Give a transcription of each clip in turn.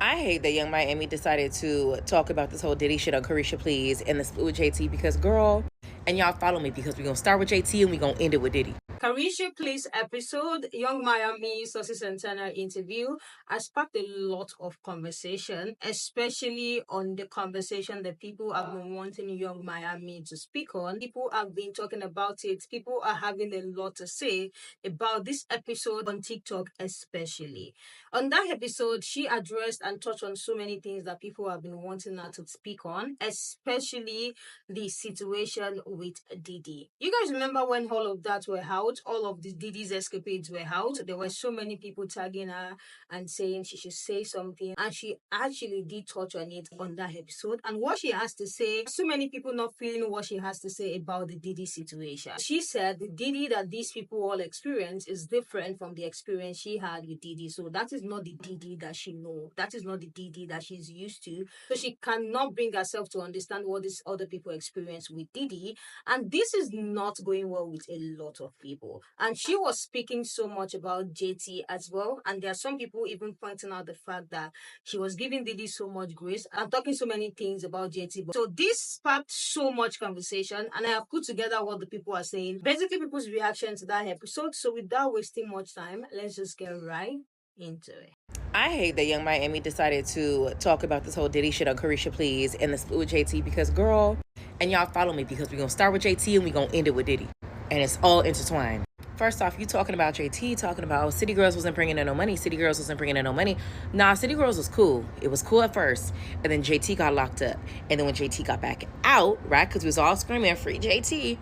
I hate that Young Miami decided to talk about this whole Diddy shit on Caresha Please and the split with JT because, girl, and y'all follow me because we're going to start with JT and we're going to end it with Diddy. Caresha Please episode, Young Miami Sources and Turner interview has sparked a lot of conversation, especially on the conversation that people have been wanting Young Miami to speak on. People have been talking about it. People are having a lot to say about this episode on TikTok, especially. On that episode, she addressed and touched on so many things that people have been wanting her to speak on, especially the situation with Diddy. You guys remember when all of that were out? All of the Diddy's escapades were out. There were so many people tagging her and saying she should say something. And she actually did touch on it on that episode. And what she has to say, so many people not feeling what she has to say about the Diddy situation. She said the Diddy that these people all experience is different from the experience she had with Diddy. So that is not the Diddy that she knows. That is not the Diddy that she's used to. So she cannot bring herself to understand what these other people experience with Diddy. And this is not going well with a lot of people. And she was speaking so much about JT as well. And there are some people even pointing out the fact that she was giving Diddy so much grace and talking so many things about JT. So this sparked so much conversation. And I have put together what the people are saying. Basically, people's reaction to that episode. So without wasting much time, let's just get right into it. I hate that Young Miami decided to talk about this whole Diddy shit on Caresha Please and the split with JT because, girl, and y'all follow me because we're going to start with JT and we're going to end it with Diddy. And it's all intertwined. First off, you talking about JT, talking about, oh, City Girls wasn't bringing in no money. City Girls wasn't bringing in no money. Nah, City Girls was cool. It was cool at first. And then JT got locked up. And then when JT got back out, right, because we was all screaming, free JT,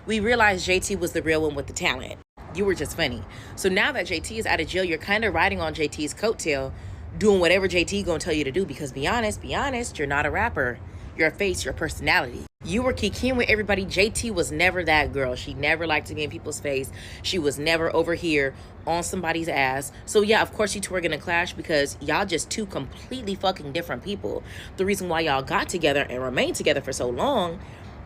we realized JT was the real one with the talent. You were just funny. So now that JT is out of jail, you're kind of riding on JT's coattail, doing whatever JT gonna tell you to do. Because be honest, you're not a rapper. You're a face, your personality. You were kikiing with everybody. JT was never that girl. She never liked to be in people's face. She was never over here on somebody's ass. So yeah, of course you two are gonna clash because y'all just two completely fucking different people. The reason why y'all got together and remained together for so long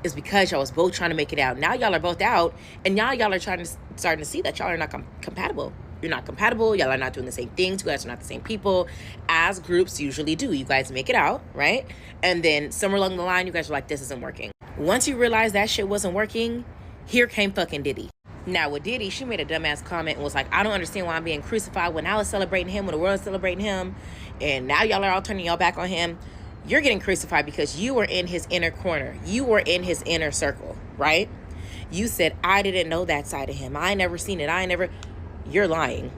is because y'all was both trying to make it out. Now y'all are both out, and now y'all are starting to see that y'all are not compatible. You're not compatible. Y'all are not doing the same things. You guys are not the same people as groups usually do. You guys make it out, right? And then somewhere along the line, you guys are like, this isn't working. Once you realize that shit wasn't working, here came fucking Diddy. Now with Diddy, she made a dumbass comment and was like, I don't understand why I'm being crucified when I was celebrating him, when the world is celebrating him, and now y'all are all turning y'all back on him. You're getting crucified because you were in his inner corner. You were in his inner circle, right? You said, I didn't know that side of him. I never seen it. You're lying.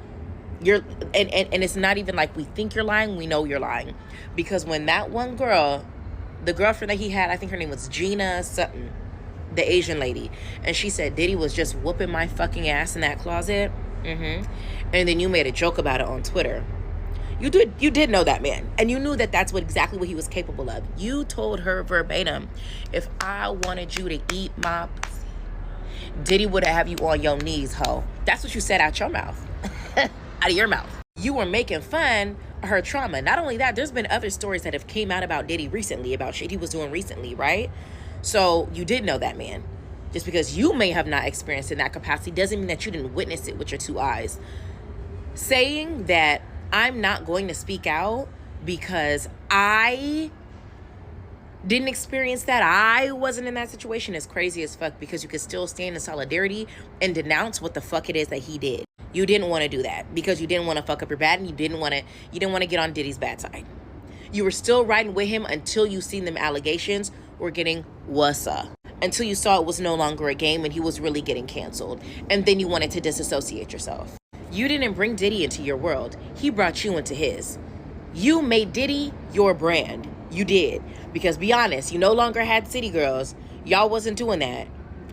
And it's not even like we think you're lying. We know you're lying. Because when that one girl, the girlfriend that he had, I think her name was Gina something, the Asian lady, and she said Diddy was just whooping my fucking ass in that closet. And then you made a joke about it on Twitter. You did know that man, and you knew that that's exactly what he was capable of. You told her verbatim, if I wanted you to eat my pussy, Diddy would have you on your knees, ho. That's what you said out your mouth. Out of your mouth. You were making fun of her trauma. Not only that, there's been other stories that have came out about Diddy recently, about shit he was doing recently, right? So you did know that man. Just because you may have not experienced it in that capacity doesn't mean that you didn't witness it with your two eyes. Saying that I'm not going to speak out because I didn't experience that, I wasn't in that situation, is crazy as fuck, because you could still stand in solidarity and denounce what the fuck it is that he did. You didn't want to do that because you didn't want to fuck up your bad, and you didn't want to get on Diddy's bad side. You were still riding with him until you seen them allegations were getting what's up. Until you saw it was no longer a game and he was really getting canceled. And then you wanted to disassociate yourself. You didn't bring Diddy into your world. He brought you into his. You made Diddy your brand. You did. Because be honest, you no longer had City Girls. Y'all wasn't doing that.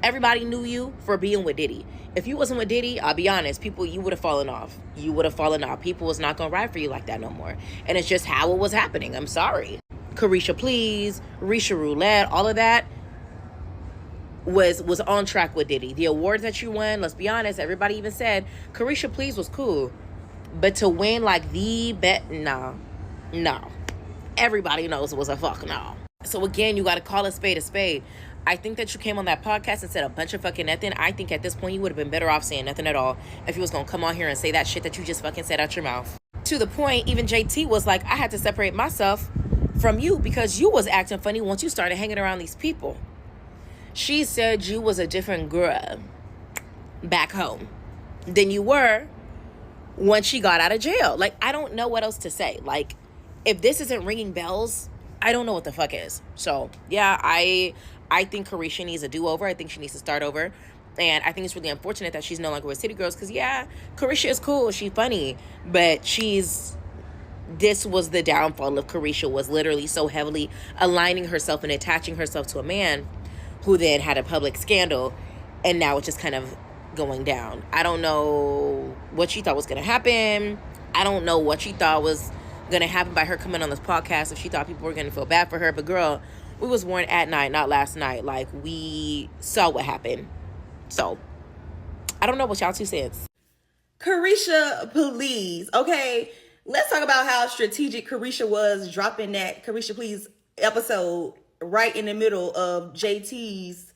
Everybody knew you for being with Diddy. If you wasn't with Diddy, I'll be honest, people, you would have fallen off. You would have fallen off. People was not going to ride for you like that no more. And it's just how it was happening. I'm sorry. Caresha Please, Risha Roulette, all of that was on track with Diddy. The awards that you won, let's be honest, everybody even said Caresha Please was cool. But to win like the bet, no. Everybody knows it was a fuck no. So again, you got to call a spade a spade. I think that you came on that podcast and said a bunch of fucking nothing. I think at this point you would have been better off saying nothing at all if you was going to come on here and say that shit that you just fucking said out your mouth. To the point, even JT was like, I had to separate myself from you because you was acting funny once you started hanging around these people. She said you was a different girl back home than you were when she got out of jail. Like, I don't know what else to say. Like, if this isn't ringing bells, I don't know what the fuck is. So, yeah, I think Caresha needs a do-over. I think she needs to start over. And I think it's really unfortunate that she's no longer with City Girls because, yeah, Caresha is cool. She's funny. But this was the downfall of Caresha, was literally so heavily aligning herself and attaching herself to a man who then had a public scandal. And now it's just kind of going down. I don't know what she thought was going to happen. I don't know what she thought was going to happen by her coming on this podcast, if she thought people were going to feel bad for her. But girl, we was warned at night, not last night. Like, we saw what happened. So I don't know what y'all 2 cents. Caresha, please. Okay, let's talk about how strategic Caresha was dropping that Caresha Please episode right in the middle of JT's,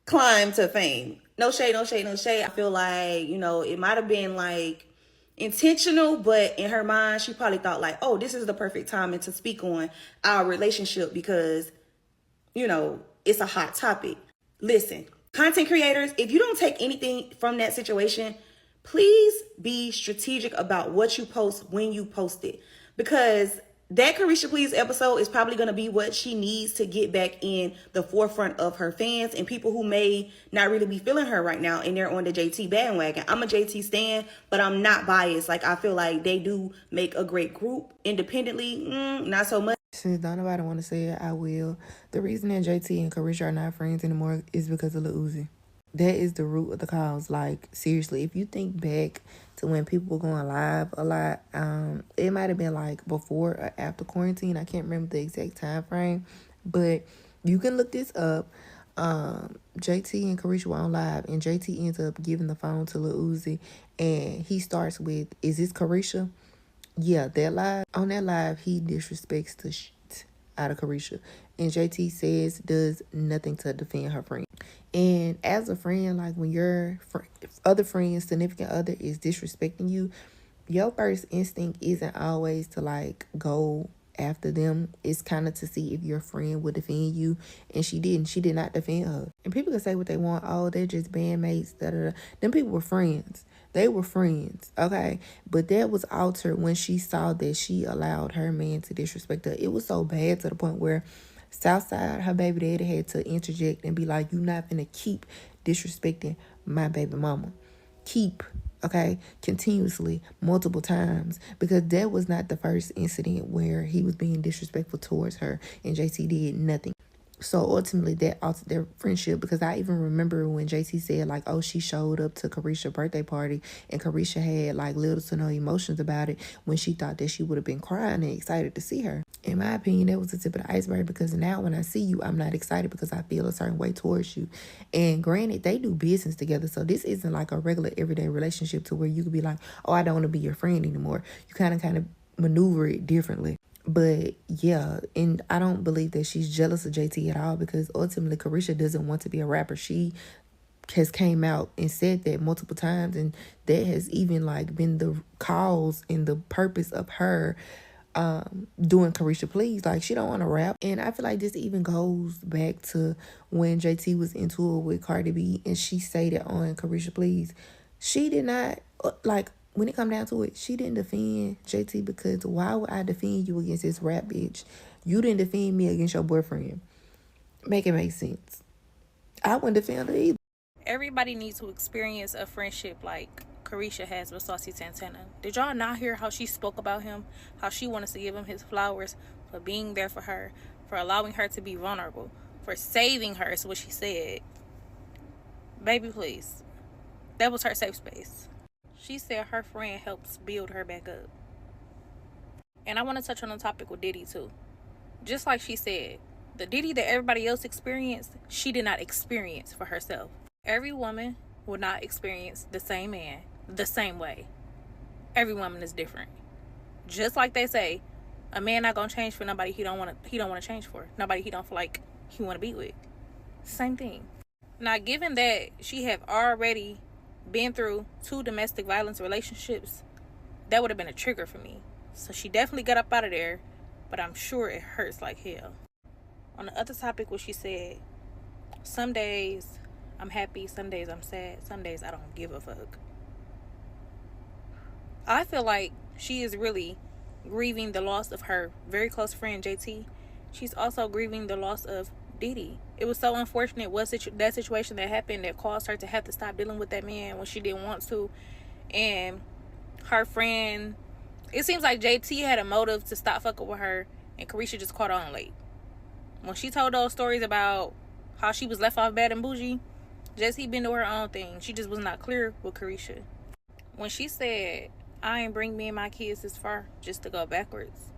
climb to fame. No shade, no shade, no shade. I feel like, it might have been like intentional, but in her mind, she probably thought like, oh, this is the perfect timing to speak on our relationship because, it's a hot topic. Listen, content creators, if you don't take anything from that situation, please be strategic about what you post when you post it. Because that Caresha Please episode is probably going to be what she needs to get back in the forefront of her fans and people who may not really be feeling her right now and they're on the JT bandwagon. I'm a JT stan, but I'm not biased. Like, I feel like they do make a great group independently. Not so much. Since don't nobody want to say it, I will. The reason that JT and Caresha are not friends anymore is because of Lil Uzi. That is the root of the cause. Like, seriously, if you think back to when people were going live a lot, it might have been like before or after quarantine. I can't remember the exact time frame, but you can look this up. JT and Caresha were on live, and JT ends up giving the phone to Lil Uzi, and he starts with, "Is this Caresha?" Yeah, that live. On that live, he disrespects the shit out of Caresha, and JT does nothing to defend her friend. And as a friend, like, when your other friend's significant other is disrespecting you, your first instinct isn't always to like go after them. It's kind of to see if your friend would defend you, and she didn't. She did not defend her. And people can say what they want. Oh, they're just bandmates. Da da da. Them people were friends. They were friends, okay? But that was altered when she saw that she allowed her man to disrespect her. It was so bad to the point where Southside, her baby daddy, had to interject and be like, "You not finna keep disrespecting my baby mama. Keep, okay? Continuously, multiple times." Because that was not the first incident where he was being disrespectful towards her and JT did nothing. So ultimately that altered their friendship, because I even remember when JT said like, oh, she showed up to Caresha's birthday party and Caresha had like little to no emotions about it when she thought that she would have been crying and excited to see her. In my opinion, that was the tip of the iceberg, because now when I see you, I'm not excited because I feel a certain way towards you. And granted, they do business together, so this isn't like a regular everyday relationship to where you could be like, oh, I don't want to be your friend anymore. You kind of maneuver it differently. But yeah, and I don't believe that she's jealous of JT at all, because ultimately Caresha doesn't want to be a rapper. She has came out and said that multiple times, and that has even like been the cause and the purpose of her doing Caresha Please. Like, she don't want to rap. And I feel like this even goes back to when JT was into it with Cardi B and she stated on Caresha Please, she did not like, when it come down to it, she didn't defend JT, because why would I defend you against this rap bitch? You didn't defend me against your boyfriend. Make it make sense. I wouldn't defend her either. Everybody needs to experience a friendship like Caresha has with Saucy Santana. Did y'all not hear how she spoke about him? How she wanted to give him his flowers for being there for her, for allowing her to be vulnerable, for saving her, is what she said. Baby, please. That was her safe space. She said her friend helps build her back up. And I want to touch on the topic with Diddy too. Just like she said, the Diddy that everybody else experienced, she did not experience for herself. Every woman will not experience the same man the same way. Every woman is different. Just like they say, a man not gonna change for nobody he don't want to change for. Nobody he don't feel like he want to be with. Same thing. Now, given that she have already been through 2 domestic violence relationships, that would have been a trigger for me. So she definitely got up out of there, but I'm sure it hurts like hell. On the other topic, what she said, some days I'm happy, some days I'm sad, some days I don't give a fuck. I feel like she is really grieving the loss of her very close friend JT. She's also grieving the loss of Diddy. It was so unfortunate that situation that happened that caused her to have to stop dealing with that man when she didn't want to. And her friend, it seems like JT had a motive to stop fucking with her, and Caresha just caught on late. When she told those stories about how she was left off bad and bougie, JT been doing her own thing. She just was not clear with Caresha. When she said, I ain't bring me and my kids this far just to go backwards,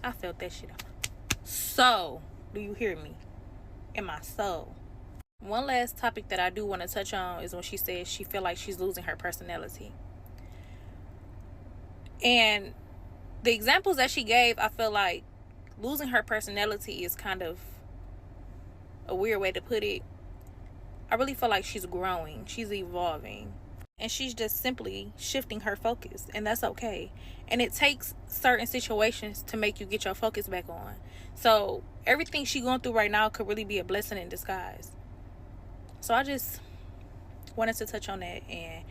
I felt that shit out. So, do you hear me? In my soul. One last topic that I do want to touch on is when she says she feel like she's losing her personality. And the examples that she gave, I feel like losing her personality is kind of a weird way to put it. I really feel like she's growing, she's evolving, and she's just simply shifting her focus, and that's okay. And it takes certain situations to make you get your focus back on. So everything she's going through right now could really be a blessing in disguise. So I just wanted to touch on that, and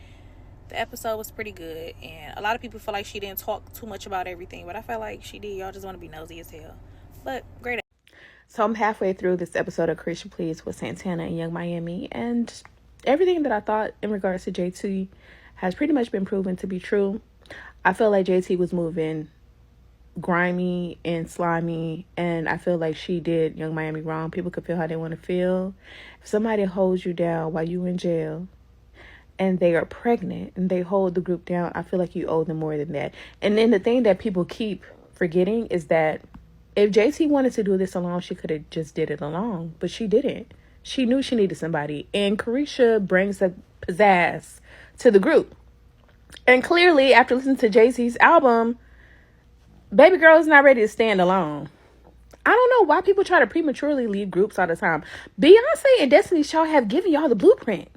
the episode was pretty good. And a lot of people feel like she didn't talk too much about everything, but I felt like she did. Y'all just want to be nosy as hell. But great. So I'm halfway through this episode of Caresha Please with Santana and Young Miami, and everything that I thought in regards to JT has pretty much been proven to be true. I feel like JT was moving grimy and slimy, and I feel like she did Young Miami wrong. People could feel how they want to feel. If somebody holds you down while you in jail and they are pregnant and they hold the group down, I feel like you owe them more than that. And then the thing that people keep forgetting is that if JT wanted to do this alone, she could have just did it alone, but she didn't. She knew she needed somebody, and Caresha brings a pizzazz to the group. And clearly, after listening to Jay-Z's album, baby girl is not ready to stand alone. I don't know why people try to prematurely leave groups all the time. Beyonce and Destiny's Child have given y'all the blueprint.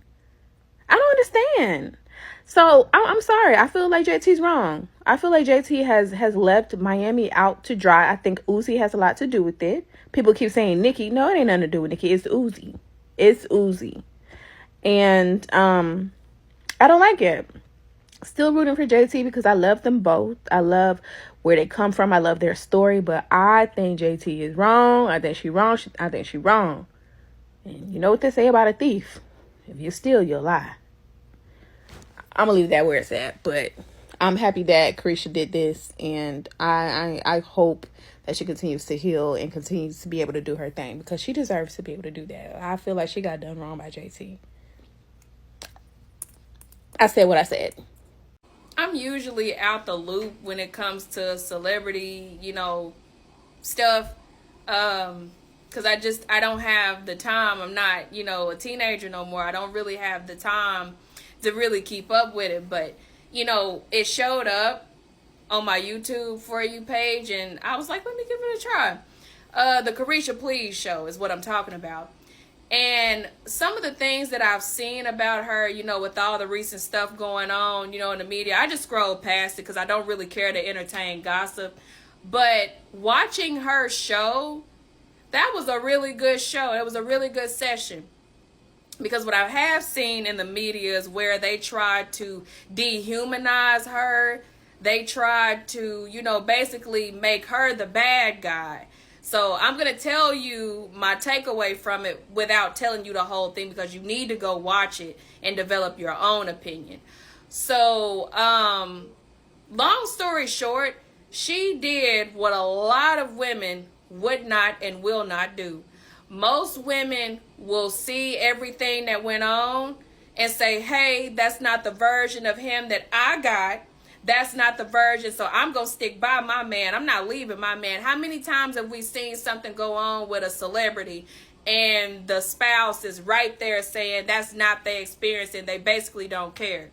I don't understand. So I'm sorry. I feel like JT's wrong. I feel like JT has left Miami out to dry. I think Uzi has a lot to do with it. People keep saying Nicki. No, it ain't nothing to do with Nicki. It's Uzi. It's Uzi. And I don't like it. Still rooting for JT because I love them both. I love where they come from. I love their story. But I think JT is wrong. I think she's wrong. I think she's wrong. And you know what they say about a thief? If you steal, you'll lie. I'm going to leave that where it's at. But I'm happy that Caresha did this. And I hope that she continues to heal and continues to be able to do her thing. Because she deserves to be able to do that. I feel like she got done wrong by JT. I said what I said. I'm usually out the loop when it comes to celebrity, stuff. Because I don't have the time. I'm not, a teenager no more. I don't really have the time to really keep up with it. But, it showed up on my YouTube For You page. And I was like, let me give it a try. The Caresha Please show is what I'm talking about. And some of the things that I've seen about her, with all the recent stuff going on, in the media, I just scrolled past it because I don't really care to entertain gossip. But watching her show, that was a really good show. It was a really good session. Because what I have seen in the media is where they tried to dehumanize her. They tried to, basically make her the bad guy. So I'm going to tell you my takeaway from it without telling you the whole thing because you need to go watch it and develop your own opinion. So, long story short, she did what a lot of women would not and will not do. Most women will see everything that went on and say, hey, that's not the version of him that I got. That's not the version, so I'm going to stick by my man. I'm not leaving my man. How many times have we seen something go on with a celebrity and the spouse is right there saying that's not their experience and they basically don't care?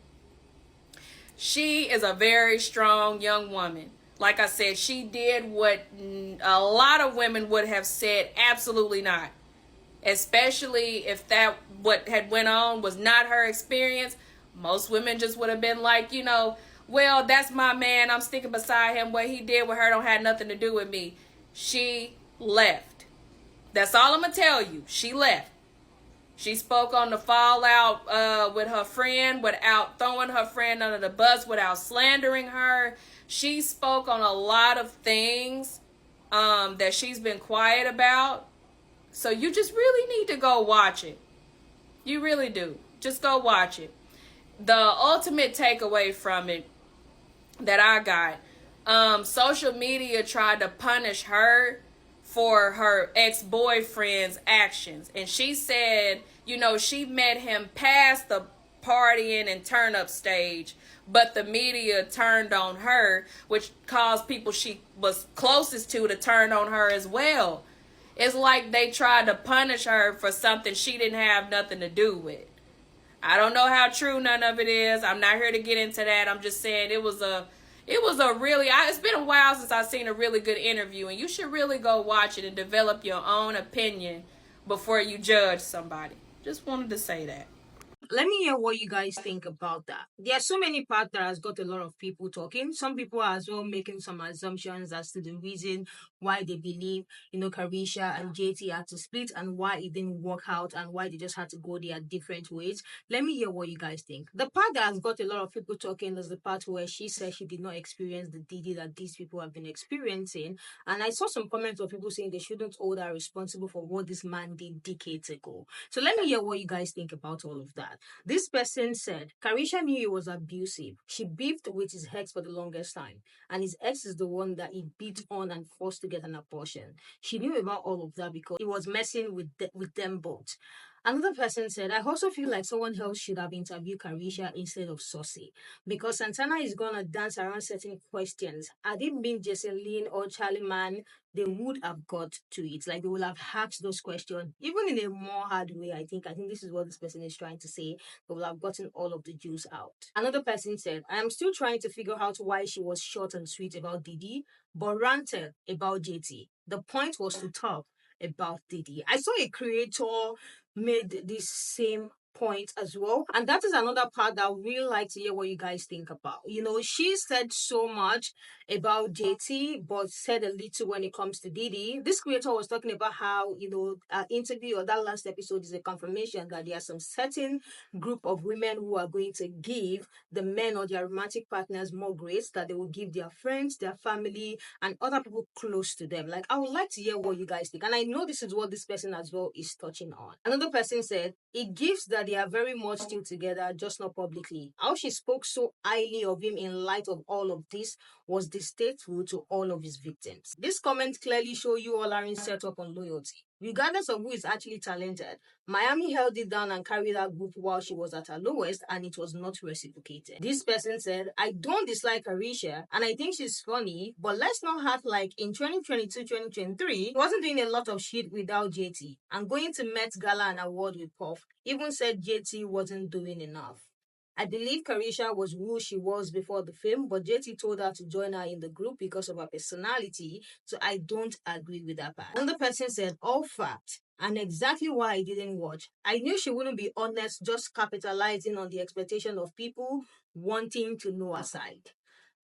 She is a very strong young woman. Like I said, she did what a lot of women would have said absolutely not. Especially if that what had went on was not her experience. Most women just would have been like, well, that's my man, I'm sticking beside him, what he did with her don't have nothing to do with me. She left. That's all I'm gonna tell you. She left. She spoke on the fallout with her friend without throwing her friend under the bus, without slandering her. She spoke on a lot of things that she's been quiet about. So you just really need to go watch it. You really do. Just go watch it. The ultimate takeaway from it that I got, social media tried to punish her for her ex-boyfriend's actions. And she said, she met him past the partying and turn up stage, but the media turned on her, which caused people she was closest to turn on her as well. It's like they tried to punish her for something she didn't have nothing to do with. I don't know how true none of it is. I'm not here to get into that. I'm just saying it was a really, it's been a while since I've seen a really good interview, and you should really go watch it and develop your own opinion before you judge somebody. Just wanted to say that. Let me hear what you guys think about that. There are so many parts that has got a lot of people talking. Some people are as well making some assumptions as to the reason why they believe, Carisha and JT had to split and why it didn't work out and why they just had to go their different ways. Let me hear what you guys think. The part that has got a lot of people talking is the part where she said she did not experience the DD that these people have been experiencing. And I saw some comments of people saying they shouldn't hold her responsible for what this man did decades ago. So let me hear what you guys think about all of that. This person said, Carisha knew he was abusive. She beefed with his ex for the longest time. And his ex is the one that he beat on and forced to get an abortion. She knew about all of that because he was messing with them both. Another person said, I also feel like someone else should have interviewed Carisha instead of Saucy because Santana is going to dance around certain questions. Had it been Jesseline or Charlie Man, they would have got to it. Like they will have asked those questions, even in a more hard way. I think this is what this person is trying to say. They will have gotten all of the juice out. Another person said, I am still trying to figure out why she was short and sweet about Didi, but ranted about JT. The point was to talk about Didi. I saw a creator made this same point as well. And that is another part that I really like to hear what you guys think about. She said so much about JT, but said a little when it comes to Didi. This creator was talking about how, interview or that last episode is a confirmation that there are some certain group of women who are going to give the men or their romantic partners more grace that they will give their friends, their family, and other people close to them. Like, I would like to hear what you guys think. And I know this is what this person as well is touching on. Another person said, it gives that they are very much still together, just not publicly. How she spoke so highly of him in light of all of this was distasteful to all of his victims. This comment clearly show you all are in set up on loyalty. Regardless of who is actually talented, Miami held it down and carried that group while she was at her lowest, and it was not reciprocated. This person said, I don't dislike Carisha, and I think she's funny, but let's not act like in 2022, 2023, she wasn't doing a lot of shit without JT. And going to Met Gala and award with Puff, even said JT wasn't doing enough. I believe Carisha was who she was before the film, but JT told her to join her in the group because of her personality, so I don't agree with that part. Another person said, all fact, and exactly why I didn't watch. I knew she wouldn't be honest, just capitalizing on the expectation of people wanting to know her side.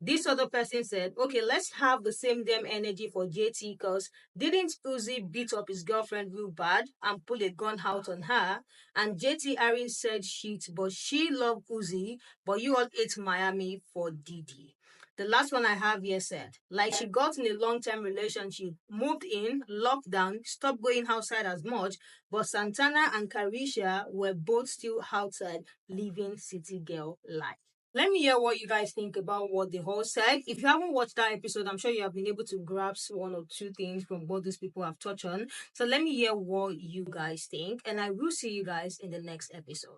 This other person said, okay, let's have the same damn energy for JT because didn't Uzi beat up his girlfriend real bad and pull a gun out on her? And JT Aaron said shit, but she loved Uzi, but you all hate Miami for Didi. The last one I have here said, like she got in a long-term relationship, moved in, locked down, stopped going outside as much, but Santana and Carisha were both still outside living city girl life. Let me hear what you guys think about what the host said. If you haven't watched that episode, I'm sure you have been able to grasp one or two things from what these people have touched on. So let me hear what you guys think, and I will see you guys in the next episode.